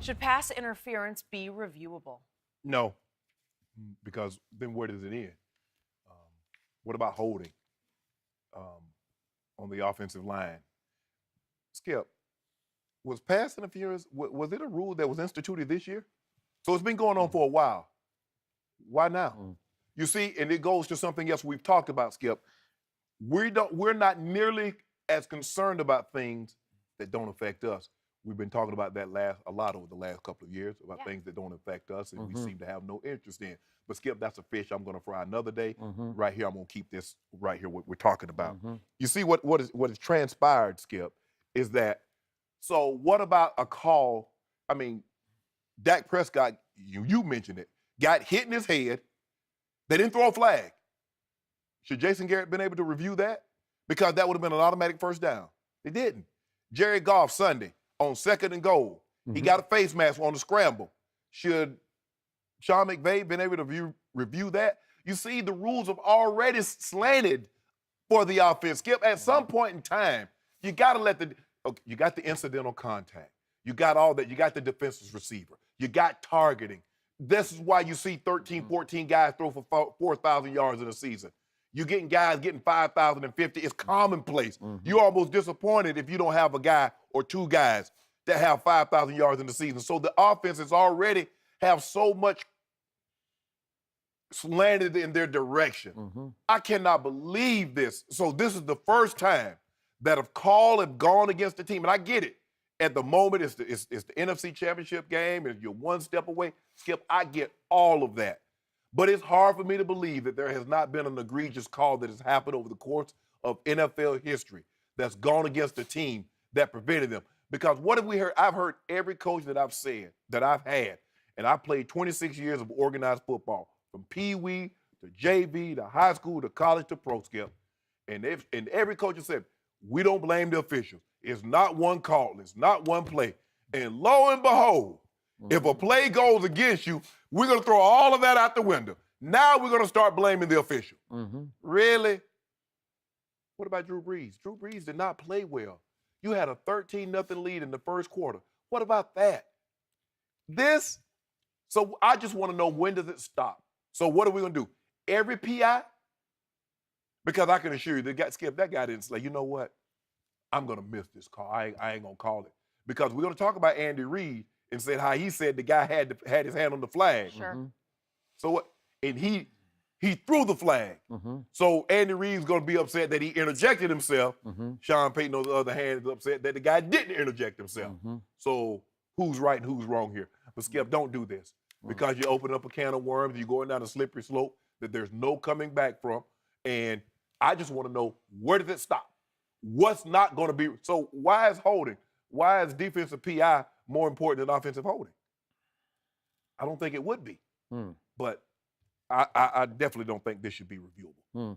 Should pass interference be reviewable? No, because then where does it end? What about holding on the offensive line? Skip, was pass interference, was it a rule that was instituted this year? So it's been going on for a while. Why now? You see, and it goes to something else we've talked about, Skip. We're not nearly as concerned about things that don't affect us. We've been talking about that a lot over the last couple of years, about things that don't affect us and we seem to have no interest in. But Skip, that's a fish I'm going to fry another day. Right here, I'm going to keep this right here, what we're talking about. You see what has transpired, Skip, is that, so what about a call? I mean, Dak Prescott, you mentioned it, got hit in his head. They didn't throw a flag. Should Jason Garrett been able to review that? Because that would have been an automatic first down. They didn't. Jared Goff Sunday on 2nd and goal. He got a face mask on the scramble. Should Sean McVay been able to review that? You see, the rules have already slanted for the offense. Skip, at some point in time, you got to let you got the incidental contact. You got all that. You got the defensive receiver. You got targeting. This is why you see 13, 14 guys throw for 4,000 yards in a season. You're getting guys getting 5,050. It's commonplace. You're almost disappointed if you don't have a guy or two guys that have 5,000 yards in the season. So the offenses already have so much slanted in their direction. I cannot believe this. So this is the first time that a call have gone against the team, and I get it. At the moment, it's the NFC Championship game, and you're one step away. Skip, I get all of that. But it's hard for me to believe that there has not been an egregious call that has happened over the course of NFL history that's gone against the team that prevented them. Because what have we heard? I've heard every coach that I've had, and I played 26 years of organized football, from Pee Wee to JV to high school to college to pro, Skip. And every coach has said, we don't blame the officials. It's not one call. It's not one play. And lo and behold, if a play goes against you, we're going to throw all of that out the window. Now we're going to start blaming the official. Really? What about Drew Brees? Drew Brees did not play well. You had a 13-0 lead in the first quarter. What about that? So I just want to know, when does it stop? So what are we going to do? Every PI? Because I can assure you, Skip, that guy didn't say, you know what? I'm going to miss this call. I ain't going to call it. Because we're going to talk about Andy Reid and said how he said the guy had his hand on the flag. So what? And he threw the flag. So Andy Reid's going to be upset that he interjected himself. Sean Payton, on the other hand, is upset that the guy didn't interject himself. So who's right and who's wrong here? But Skip, don't do this. Because you open up a can of worms, you're going down a slippery slope that there's no coming back from. And I just want to know, where does it stop? What's not going to be? So why is holding? Why is defensive PI more important than offensive holding? I don't think it would be. But I definitely don't think this should be reviewable.